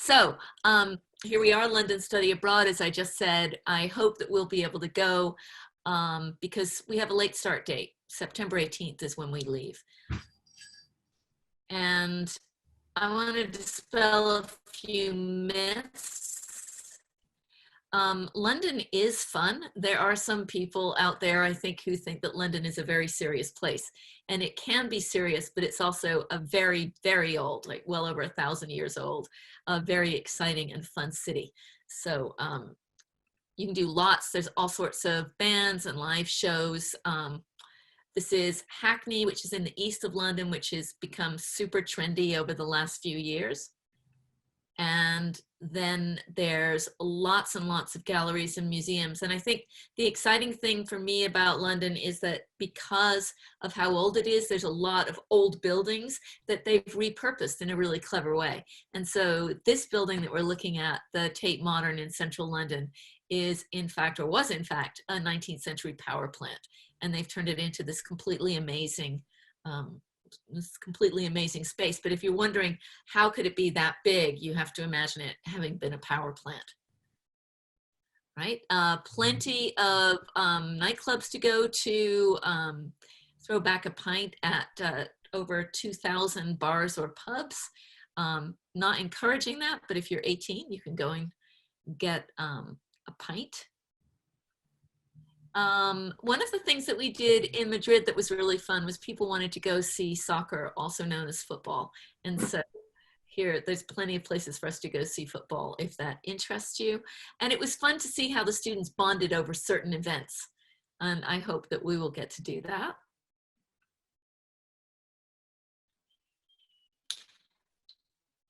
So here we are, London Study Abroad. As I just said, I hope that we'll be able to go because we have a late start date. September 18th is when we leave. And I want to dispel a few myths. London is fun. There are some people out there, I think, who think that London is a very serious place. And it can be serious, but it's also a very, very old, like well over 1,000 years old, a very exciting and fun city. So you can do lots. There's all sorts of bands and live shows. This is Hackney, which is in the east of London, which has become super trendy over the last few years. And then there's lots and lots of galleries and museums. And I think the exciting thing for me about London is that because of how old it is, there's a lot of old buildings that they've repurposed in a really clever way. And so this building that we're looking at, the Tate Modern in central London, is in fact, or was in fact, a 19th century power plant. And they've turned it into this completely amazing space. But if you're wondering how could it be that big, you have to imagine it having been a power plant, right? Plenty of nightclubs to go to, throw back a pint at over 2,000 bars or pubs. Not encouraging that, but if you're 18, you can go and get a pint. One of the things that we did in Madrid that was really fun was people wanted to go see soccer, also known as football. And so here, there's plenty of places for us to go see football if that interests you. And it was fun to see how the students bonded over certain events. And I hope that we will get to do that.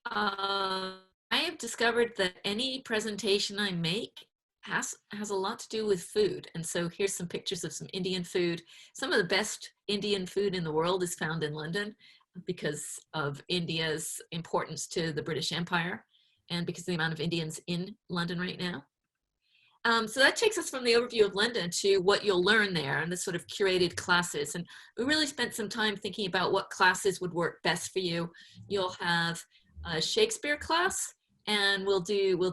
I have discovered that any presentation I make has a lot to do with food. And so here's some pictures of some Indian food. Some of the best Indian food in the world is found in London because of India's importance to the British Empire and because of the amount of Indians in London right now. So that takes us from the overview of London to what you'll learn there and the sort of curated classes. And we really spent some time thinking about what classes would work best for you. You'll have a Shakespeare class, and we'll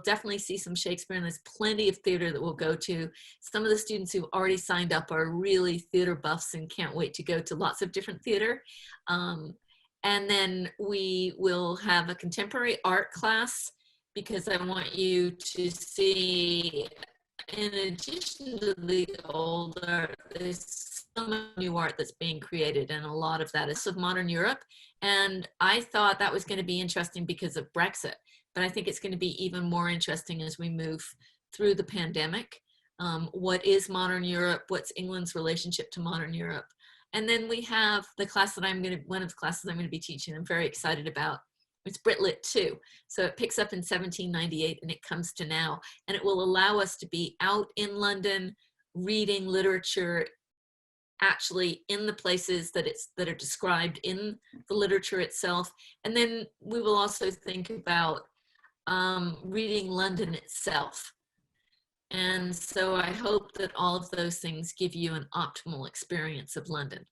definitely see some Shakespeare, and there's plenty of theater that we'll go to. Some of the students who've already signed up are really theater buffs and can't wait to go to lots of different theater. And then we will have a contemporary art class because I want you to see, in addition to the old art, there's so much new art that's being created, and a lot of that is of modern Europe. And I thought that was going to be interesting because of Brexit. But I think it's going to be even more interesting as we move through the pandemic. What is modern Europe? What's England's relationship to modern Europe? And then we have the class that one of the classes I'm going to be teaching, I'm very excited about. It's Brit Lit 2. So it picks up in 1798 and it comes to now. And it will allow us to be out in London, reading literature actually in the places that are described in the literature itself. And then we will also think about reading London itself. And so I hope that all of those things give you an optimal experience of London.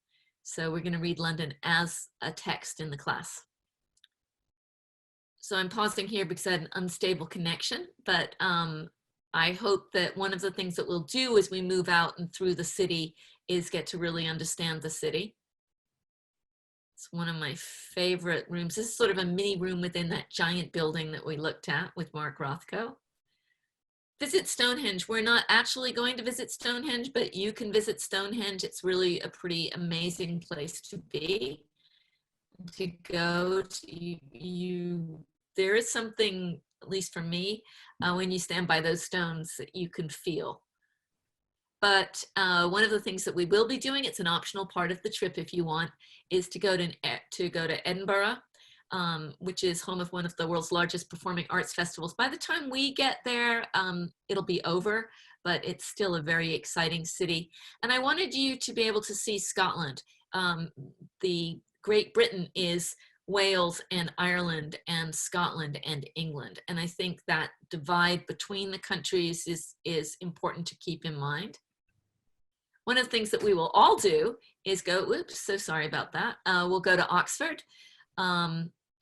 So we're going to read London as a text in the class. So I'm pausing here because I had an unstable connection, but I hope that one of the things that we'll do as we move out and through the city is get to really understand the city. It's one of my favorite rooms. This is sort of a mini room within that giant building that we looked at with Mark Rothko. Visit Stonehenge. We're not actually going to visit Stonehenge, but you can visit Stonehenge. It's really a pretty amazing place to be, to go to. There is something, at least for me, when you stand by those stones that you can feel. But one of the things that we will be doing, it's an optional part of the trip if you want, is to go to Edinburgh, which is home of one of the world's largest performing arts festivals. By the time we get there, it'll be over, but it's still a very exciting city. And I wanted you to be able to see Scotland. The Great Britain is Wales and Ireland and Scotland and England. And I think that divide between the countries is important to keep in mind. One of the things that we will all do is go, oops, so sorry about that. We'll go to Oxford.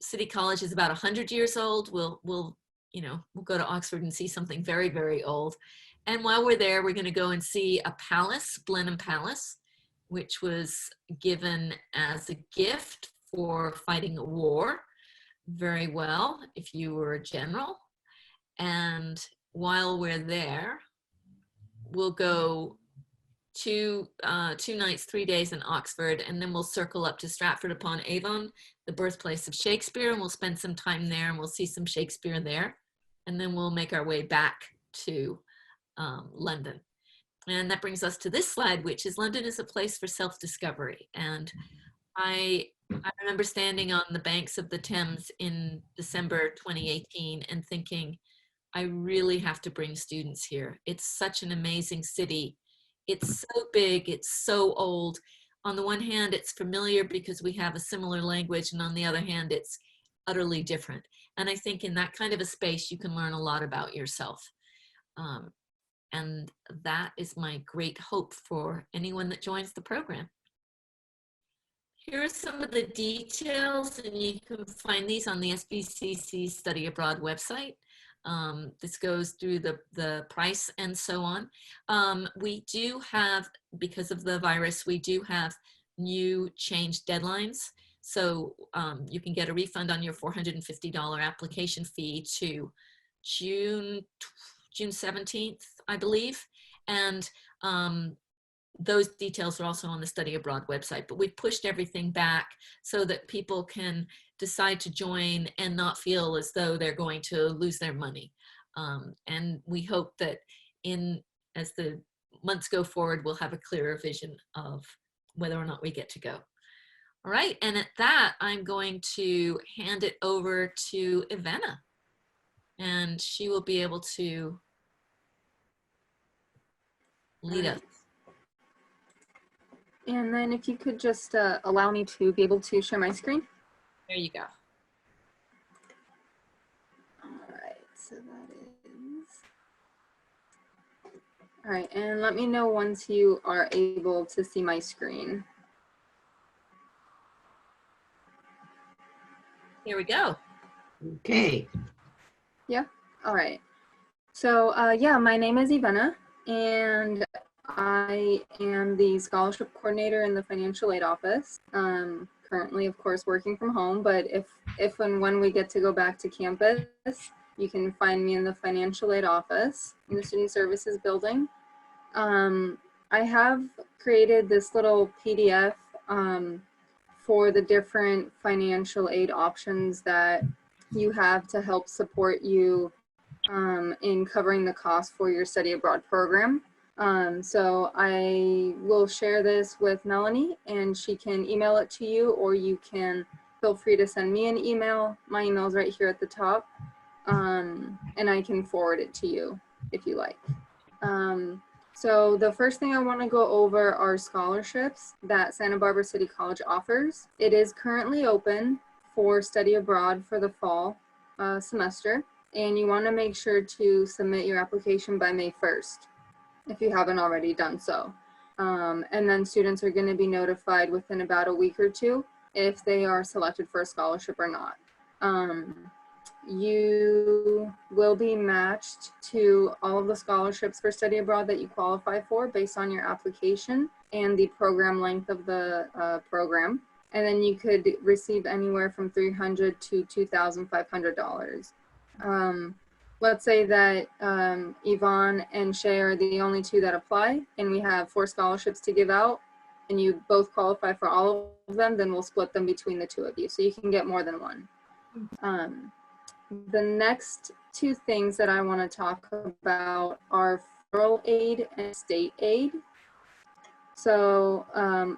City College is about 100 years old. We'll we'll go to Oxford and see something very, very old. And while we're there, we're going to go and see a palace, Blenheim Palace, which was given as a gift for fighting a war very well if you were a general. And while we're there, we'll go two nights, 3 days in Oxford, and then we'll circle up to Stratford-upon-Avon, the birthplace of Shakespeare, and we'll spend some time there and we'll see some Shakespeare there. And then we'll make our way back to London. And that brings us to this slide, which is London is a place for self-discovery. And I remember standing on the banks of the Thames in December 2018 and thinking, I really have to bring students here. It's such an amazing city. It's so big, it's so old. On the one hand, it's familiar because we have a similar language, and on the other hand, it's utterly different. And I think in that kind of a space, you can learn a lot about yourself. And that is my great hope for anyone that joins the program. Here are some of the details, and you can find these on the SBCC Study Abroad website. This goes through the price and so on. We do have, because of the virus, we do have new change deadlines. So you can get a refund on your $450 application fee to June 17th, I believe. And those details are also on the Study Abroad website, but we've pushed everything back so that people can decide to join and not feel as though they're going to lose their money. And we hope that as the months go forward, we'll have a clearer vision of whether or not we get to go. All right, and at that, I'm going to hand it over to Ivena, and she will be able to lead us. And then if you could just allow me to be able to share my screen. There you go. All right, so that is. All right, and let me know once you are able to see my screen. Here we go. Okay. Yeah, all right. So yeah, my name is Ivena, and I am the scholarship coordinator in the financial aid office. Currently, of course, working from home, but if and when we get to go back to campus, you can find me in the financial aid office in the student services building. I have created this little PDF for the different financial aid options that you have to help support you in covering the cost for your study abroad program. So I will share this with Melanie, and she can email it to you, or you can feel free to send me an email. My email is right here at the top, and I can forward it to you if you like. So the first thing I want to go over are scholarships that Santa Barbara City College offers. It is currently open for study abroad for the fall semester, and you want to make sure to submit your application by May 1st. If you haven't already done so. And then students are going to be notified within about a week or two if they are selected for a scholarship or not. You will be matched to all of the scholarships for study abroad that you qualify for based on your application and the program length of the program. And then you could receive anywhere from $300 to $2,500. Let's say that Yvonne and Shay are the only two that apply, and we have 4 scholarships to give out, and you both qualify for all of them, then we'll split them between the 2 of you, so you can get more than one. The next 2 things that I want to talk about are federal aid and state aid. So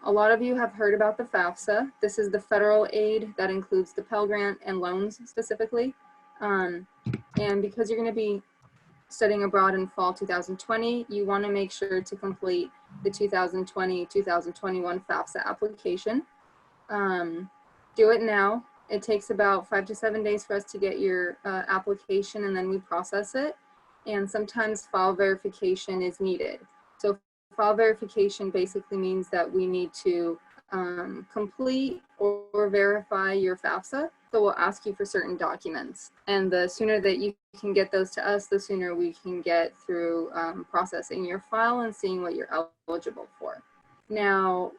a lot of you have heard about the FAFSA. This is the federal aid that includes the Pell Grant and loans specifically. And because you're going to be studying abroad in fall 2020, you want to make sure to complete the 2020-2021 FAFSA application. Do it now. It takes about 5 to 7 days for us to get your application, and then we process it. And sometimes file verification is needed. So file verification basically means that we need to complete or verify your FAFSA. FAFSA will ask you for certain documents. And the sooner that you can get those to us, the sooner we can get through processing your file and seeing what you're eligible for. Now,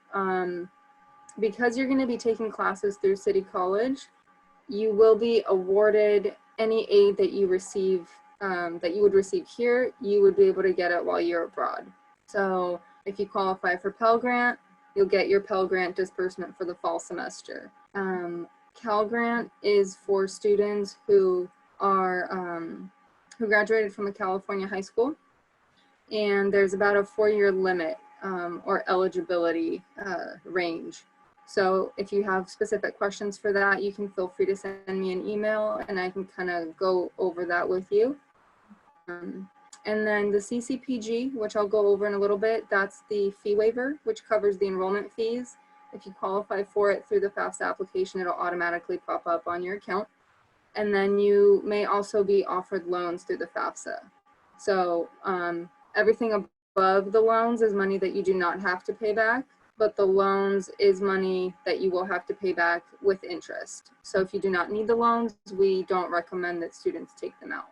because you're going to be taking classes through City College, you will be awarded any aid that you receive, that you would receive here, you would be able to get it while you're abroad. So if you qualify for Pell Grant, you'll get your Pell Grant disbursement for the fall semester. Cal Grant is for students who are who graduated from a California high school, and there's about a 4-year limit or eligibility range. So if you have specific questions for that, you can feel free to send me an email and I can kind of go over that with you. And then the CCPG, which I'll go over in a little bit, that's the fee waiver, which covers the enrollment fees. If you qualify for it through the FAFSA application, it'll automatically pop up on your account. And then you may also be offered loans through the FAFSA. So everything above the loans is money that you do not have to pay back, but the loans is money that you will have to pay back with interest. So if you do not need the loans, we don't recommend that students take them out.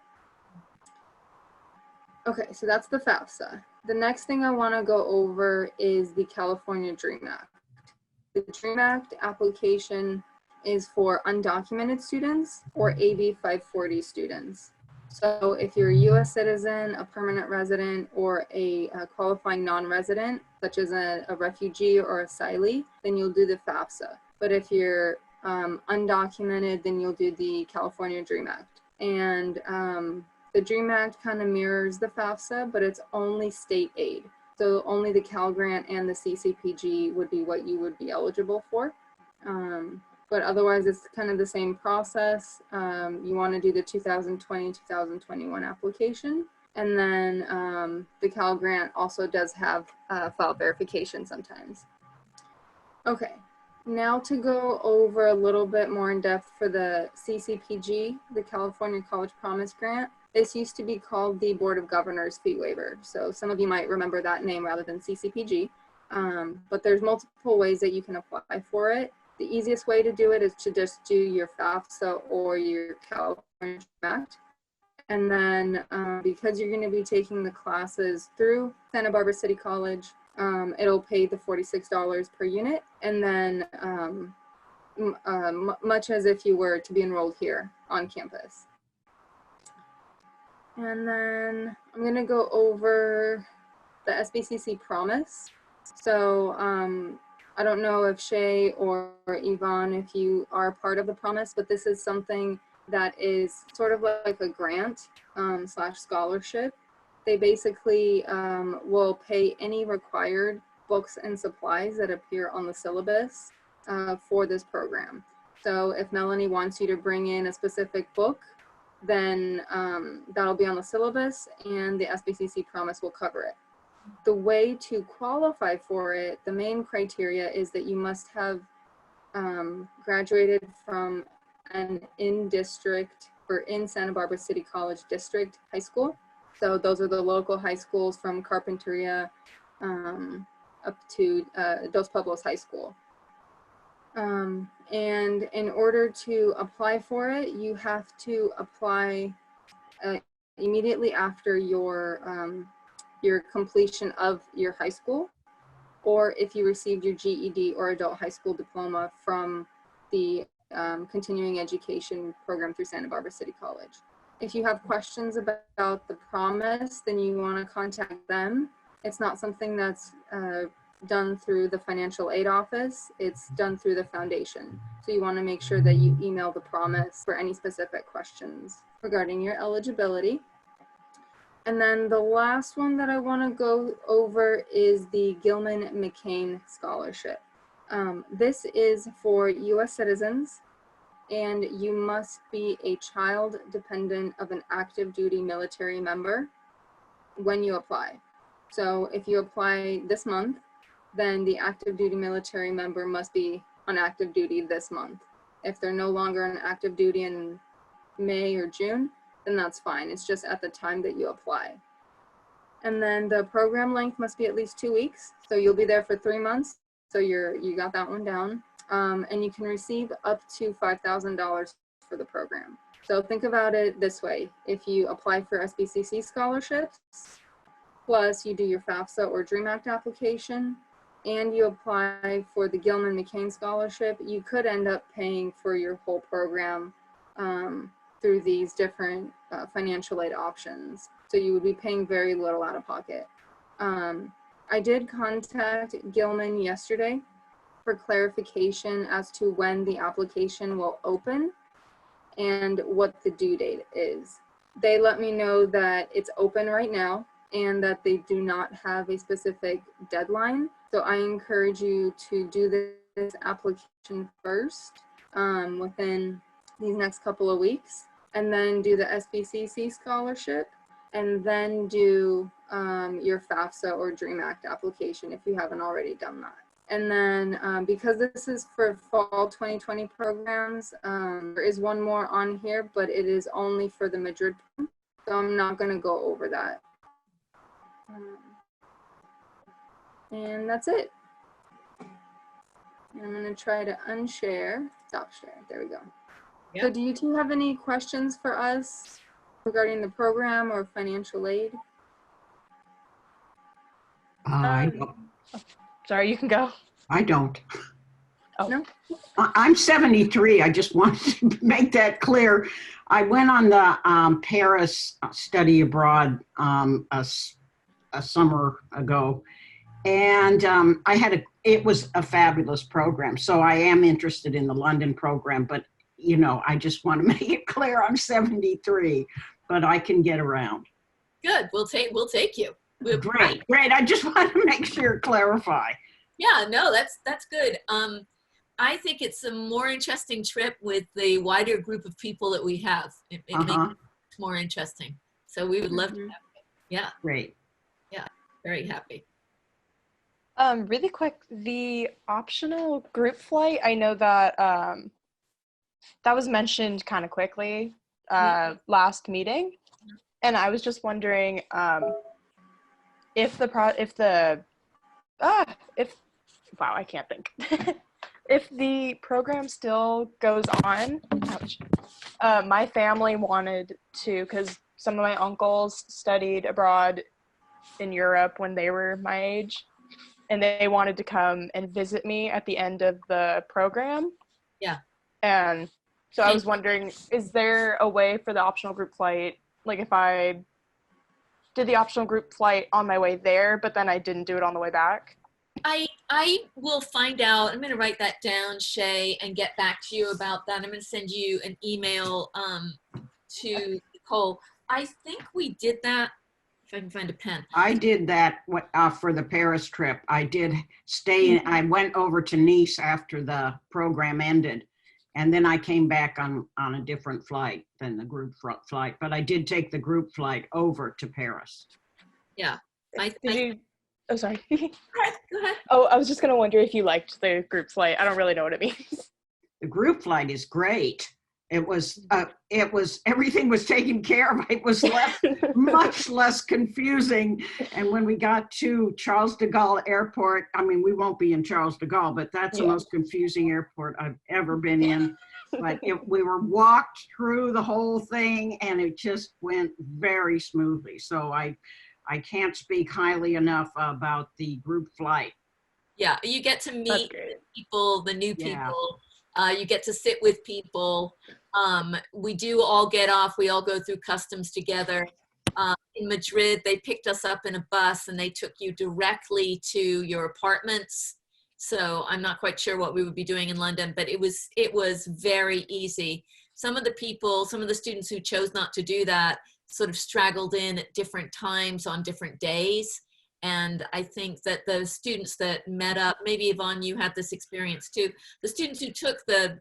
Okay, so that's the FAFSA. The next thing I want to go over is the California DREAM Act. The DREAM Act application is for undocumented students or AB 540 students. So if you're a US citizen, a permanent resident, or a qualifying non-resident, such as a refugee or asylee, then you'll do the FAFSA. But if you're undocumented, then you'll do the California DREAM Act. And the DREAM Act kind of mirrors the FAFSA, but it's only state aid. So only the Cal Grant and the CCPG would be what you would be eligible for. But otherwise, it's kind of the same process. You want to do the 2020-2021 application. And then the Cal Grant also does have file verification sometimes. Okay, now to go over a little bit more in depth for the CCPG, the California College Promise Grant. This used to be called the Board of Governors fee waiver. So some of you might remember that name rather than CCPG. But there's multiple ways that you can apply for it. The easiest way to do it is to just do your FAFSA or your California Act. And then because you're going to be taking the classes through Santa Barbara City College, it'll pay the $46 per unit. And then much as if you were to be enrolled here on campus. And then I'm going to go over the SBCC Promise. So I don't know if Shay or Yvonne, if you are part of the Promise, but this is something that is sort of like a grant slash scholarship. They basically will pay any required books and supplies that appear on the syllabus for this program. So if Melanie wants you to bring in a specific book, then that'll be on the syllabus and the SBCC Promise will cover it. The way to qualify for it, the main criteria is that you must have graduated from an in-district or in Santa Barbara City College District high school. So those are the local high schools from Carpinteria up to Dos Pueblos High School. And in order to apply for it, you have to apply immediately after your completion of your high school, or if you received your GED or adult high school diploma from the continuing education program through Santa Barbara City College. If you have questions about the Promise, then you want to contact them. It's not something that's done through the financial aid office, it's done through the foundation. So you want to make sure that you email the Promise for any specific questions regarding your eligibility. And then the last one that I want to go over is the Gilman McCain Scholarship. This is for US citizens, and you must be a child dependent of an active duty military member when you apply. So if you apply this month, then the active duty military member must be on active duty this month. If they're no longer on active duty in May or June, then that's fine. It's just at the time that you apply. And then the program length must be at least 2 weeks. So you'll be there for 3 months. So you got that one down. and you can receive up to $5,000 for the program. So think about it this way. If you apply for SBCC scholarships, plus you do your FAFSA or DREAM Act application, and you apply for the Gilman McCain scholarship, you could end up paying for your whole program through these different financial aid options. So you would be paying very little out of pocket. I did contact Gilman yesterday for clarification as to when the application will open and what the due date is. They let me know that it's open right now and that they do not have a specific deadline. So I encourage you to do this application first within these next couple of weeks, and then do the SBCC scholarship, and then do your FAFSA or DREAM Act application if you haven't already done that. And then because this is for fall 2020 programs, there is one more on here, but it is only for the Madrid, so I'm not going to go over that. And that's it. I'm going to try to unshare, stop share. There we go. Yep. So do you two have any questions for us regarding the program or financial aid? I don't. Sorry, you can go. I don't. Oh. No? I'm 73. I just wanted to make that clear. I went on the Paris study abroad a summer ago, and it was a fabulous program. So I am interested in the London program, but you know, I just want to make it clear I'm 73, but I can get around. Good. We'll take you. Great. I just want to make sure, clarify. Yeah, no, that's good. I think it's a more interesting trip with the wider group of people that we have. It makes it more interesting. So we would love to have it. Yeah. Great. Yeah, very happy. Really quick, the optional group flight, I know that that was mentioned kind of quickly last meeting, and I was just wondering if I can't think. If the program still goes on, my family wanted to, because some of my uncles studied abroad in Europe when they were my age, and they wanted to come and visit me at the end of the program. Yeah. And so I was wondering, is there a way for the optional group flight, like if I did the optional group flight on my way there, but then I didn't do it on the way back? I will find out. I'm going to write that down, Shay, and get back to you about that. I'm going to send you an email to Nicole. I think we did that. If I can find a pen. I did that for the Paris trip. I did stay in, I went over to Nice after the program ended, and then I came back on a different flight than the group flight, but I did take the group flight over to Paris. Yeah. Oh, sorry. Go ahead. Oh, I was just going to wonder if you liked the group flight. I don't really know what it means. The group flight is great. It was everything was taken care of. It was much less confusing. And when we got to Charles de Gaulle Airport, I mean, we won't be in Charles de Gaulle, but that's the most confusing airport I've ever been in. But we were walked through the whole thing, and it just went very smoothly. So I can't speak highly enough about the group flight. Yeah, you get to meet people, the new people. You get to sit with people. We do all get off. We all go through customs together. In Madrid, they picked us up in a bus and they took you directly to your apartments. So I'm not quite sure what we would be doing in London, but it was very easy. Some of the students who chose not to do that sort of straggled in at different times on different days. And I think that those students that met up, maybe Yvonne, you had this experience too, the students who took the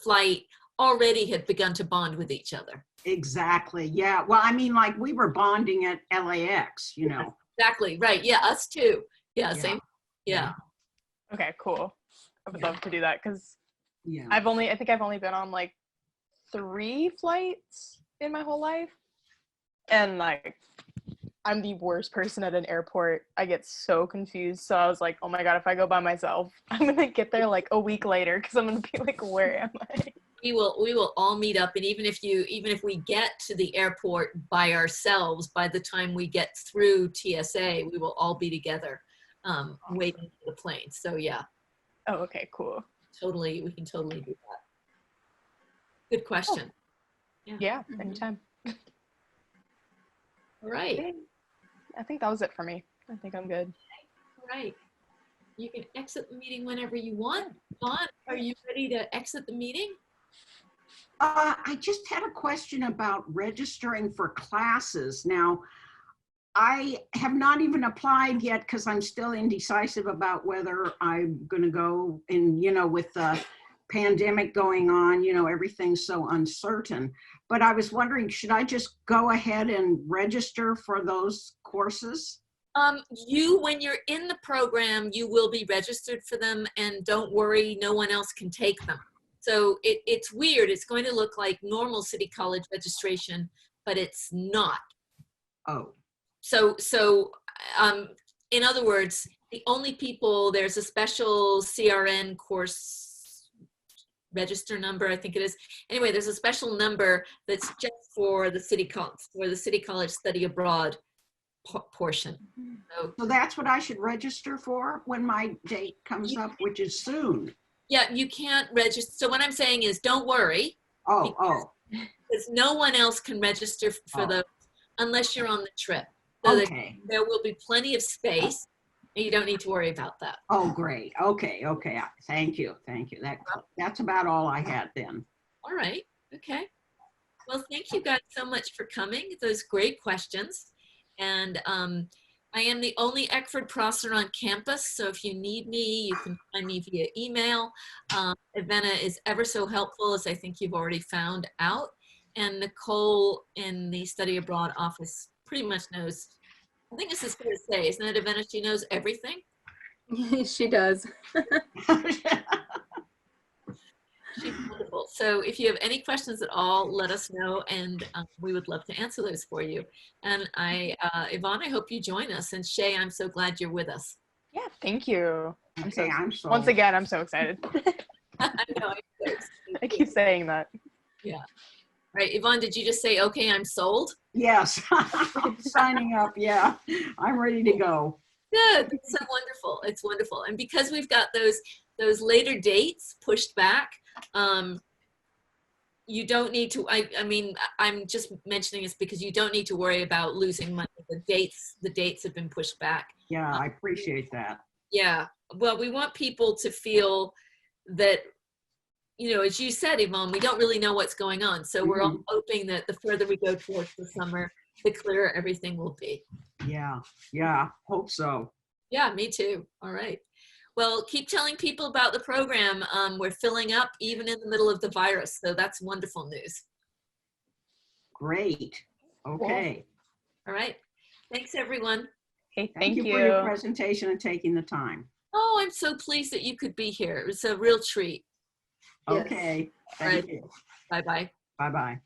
flight already had begun to bond with each other. Exactly, yeah. Well, I mean, like we were bonding at LAX, you know. Exactly, right, yeah, us too. Yeah, same, yeah. Okay, cool. I would love to do that because I think I've only been on like 3 flights in my whole life. And like, I'm the worst person at an airport. I get so confused. So I was like, oh my God, if I go by myself, I'm going to get there like a week later because I'm going to be like, where am I? We will all meet up, and even if we get to the airport by ourselves, by the time we get through TSA, we will all be together, waiting for the plane. So yeah, Oh, okay, cool. totally, we can totally do that. Good question. Yeah, anytime. All right. I think that was it for me. I think I'm good. All right. You can exit the meeting whenever you want. Dawn, are you ready to exit the meeting? I just had a question about registering for classes. Now, I have not even applied yet because I'm still indecisive about whether I'm going to go in, with the pandemic going on, everything's so uncertain. But I was wondering, should I just go ahead and register for those courses? When you're in the program, you will be registered for them, and don't worry, no one else can take them. So it's weird. It's going to look like normal City College registration, but it's not. Oh. So in other words, the only people, there's a special CRN course register number, I think it is. Anyway, there's a special number that's just for the City College Study Abroad portion. So that's what I should register for when my date comes up, which is soon. Yeah, you can't register. So what I'm saying is, don't worry. Because no one else can register for those unless you're on the trip. So Okay. there will be plenty of space, and you don't need to worry about that. Oh, great. Okay. Thank you. That's about all I had then. All right. Okay. Well, thank you guys so much for coming. Those great questions. And I am the only Eckford-Prossor on campus, so if you need me, you can find me via email. Ivena is ever so helpful, as I think you've already found out. And Nicole in the Study Abroad office pretty much knows, I think this is fair to say, isn't it, Ivena? She knows everything? She does. She's wonderful. So if you have any questions at all, let us know, and we would love to answer those for you. And Yvonne, I hope you join us. And Shay, I'm so glad you're with us. Yeah, thank you. Once again, I'm so excited. I know. I keep saying that. Yeah. All right, Yvonne, did you just say, okay, I'm sold? Yes, I'm signing up. Yeah, I'm ready to go. Good. It's so wonderful. It's wonderful. And because we've got those later dates pushed back, you don't need to, I mean, I'm just mentioning this because you don't need to worry about losing money. The dates have been pushed back. Yeah, I appreciate that. Yeah. Well, we want people to feel that, as you said, Yvonne, we don't really know what's going on. So we're all hoping that the further we go towards the summer, the clearer everything will be. Yeah, hope so. Yeah, me too. All right. Well, keep telling people about the program. We're filling up even in the middle of the virus. So that's wonderful news. Great. Okay. All right. Thanks, everyone. Hey, Thank you for your presentation and taking the time. Oh, I'm so pleased that you could be here. It was a real treat. Okay. Thank you. Bye-bye. Bye-bye.